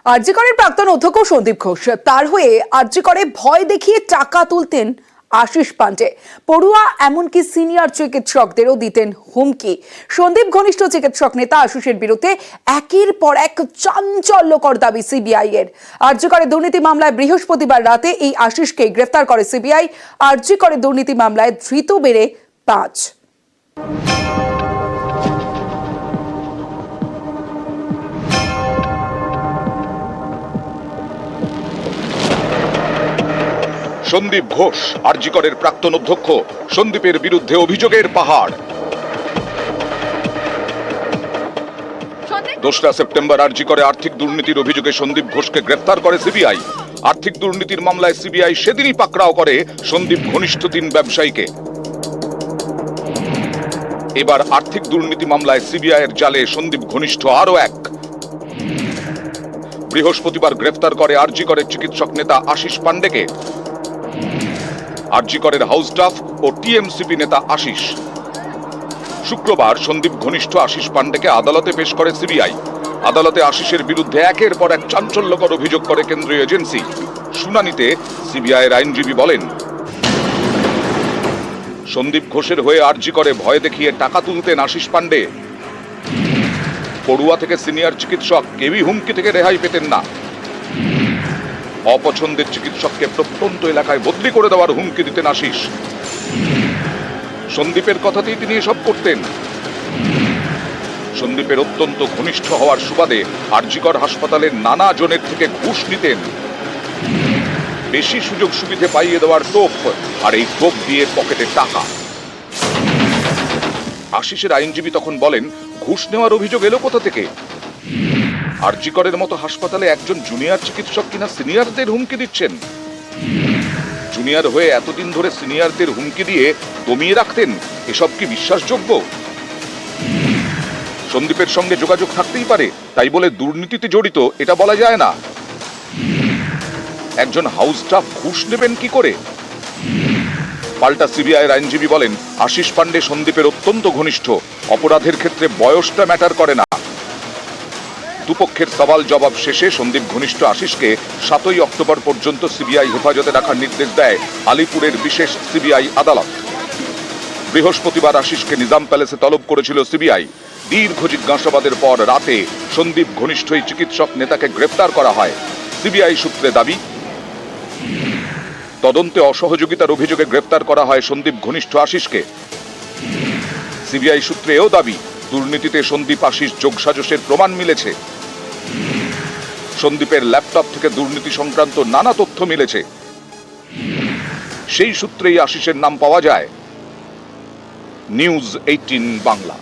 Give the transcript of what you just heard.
আরজি করের প্রাক্তন অধ্যক্ষ সন্দীপ ঘোষ, তার হয়ে আরজি করে ভয় দেখিয়ে টাকা তুলতেন আশিস পান্ডে। পড়ুয়া এমনকি সিনিয়র চিকিৎসকদেরও দিতেন হুমকি। সন্দীপ ঘনিষ্ঠ চিকিৎসক নেতা আশিসের বিরুদ্ধে একের পর এক চাঞ্চল্যকর দাবি সিবিআই এর। আরজি করে দুর্নীতি মামলায় বৃহস্পতিবার রাতে এই আশিসকে গ্রেফতার করে সিবিআই। আরজি করে দুর্নীতি মামলায় ধৃত বেড়ে 5। সন্দীপ ঘোষ আরজি করের প্রাক্তন অধ্যক্ষ। সন্দীপের বিরুদ্ধে অভিযোগের পাহাড়। 2রা সেপ্টেম্বর আরজি করে আর্থিক দুর্নীতির অভিযোগে সন্দীপ ঘোষকে গ্রেফতার করে সিবিআই। আর্থিক দুর্নীতির মামলায় সিবিআই সেদিনই পাকড়াও করে সন্দীপ ঘনিষ্ঠ 3 ব্যবসায়ীকে। এবার আর্থিক দুর্নীতি মামলায় সিবিআই এর জালে সন্দীপ ঘনিষ্ঠ আরো এক। বৃহস্পতিবার গ্রেফতার করে আরজি করের চিকিৎসক নেতা আশিস পান্ডেকে। আরজি করের হাউস স্টাফ ও টিএমসিপি নেতা আশিস। শুক্রবার সন্দীপ ঘনিষ্ঠ আশিস পান্ডেকে আদালতে পেশ করে সিবিআই। আদালতে আশিসের বিরুদ্ধে একের পর এক চাঞ্চল্যকর অভিযোগ করে কেন্দ্রীয় এজেন্সি। শুনানিতে সিবিআই এর আইনজীবী বলেন, সন্দীপ ঘোষের হয়ে আরজি করে ভয় দেখিয়ে টাকা তুলতেন আশিস পান্ডে। পড়ুয়া থেকে সিনিয়র চিকিৎসক কেউই হুমকি থেকে রেহাই পেতেন না। অপছন্দের চিকিৎসককে প্রত্যন্ত এলাকায় বদলি করে দেওয়ার হুমকি দিতেন আশিস। সন্দীপের কথাতেই তিনি এসব করতেন। সন্দীপের অত্যন্ত ঘনিষ্ঠ হওয়ার সুবাদে আরজি কর হাসপাতালের নানা জনের থেকে ঘুষ নিতেন। বেশি সুযোগ সুবিধে পাইয়ে দেওয়ার টোপ, আর এই টোপ দিয়ে পকেটে টাকা। আশিসের আইনজীবী তখন বলেন, ঘুষ নেওয়ার অভিযোগ এলো কোথা থেকে? আরজি করের মতো হাসপাতালে একজন জুনিয়র চিকিৎসক কিনা সিনিয়রদের হুমকি দিচ্ছেন। জুনিয়র হয়ে এতদিন ধরে সিনিয়রদের হুমকি দিয়ে দমিয়ে রাখতেন, এসব কি বিশ্বাসযোগ্য? সন্দীপের সঙ্গে যোগাযোগ থাকতেই পারে, তাই বলে দুর্নীতিতে জড়িত এটা বলা যায় না। একজন হাউস স্টাফ ঘুষ নেবেন কি করে? পাল্টা সিবিআই এর আইনজীবী বলেন, আশিস পান্ডে সন্দীপের অত্যন্ত ঘনিষ্ঠ। অপরাধের ক্ষেত্রে বয়সটা ম্যাটার করে না। দুপক্ষের সওয়াল জবাব শেষে সন্দীপ ঘনিষ্ঠ আশিসকে 7ই অক্টোবর পর্যন্ত সিবিআই হেফাজতে রাখার নির্দেশ দেয় আলিপুরের বিশেষ সিবিআই আদালত। বৃহস্পতিবার আশিসকে নিজাম প্যালেসে তলব করেছিল সিবিআই। দীর্ঘ জিজ্ঞাসাবাদের পর রাতে সন্দীপ ঘনিষ্ঠ এই চিকিৎসক নেতাকে গ্রেফতার করা হয়। সিবিআই সূত্রে দাবি, তদন্তে অসহযোগিতার অভিযোগে গ্রেফতার করা হয় সন্দীপ ঘনিষ্ঠ আশিসকে। সিবিআই সূত্রে এও দাবি, দুর্নীতিতে সন্দীপ আশিস যোগসাজশের প্রমাণ মিলেছে। সন্দীপের ল্যাপটপ থেকে দুর্নীতি সংক্রান্ত নানা তথ্য মিলেছে। সেই সূত্রেই আশিসের নাম পাওয়া যায়। নিউজ 18 বাংলা।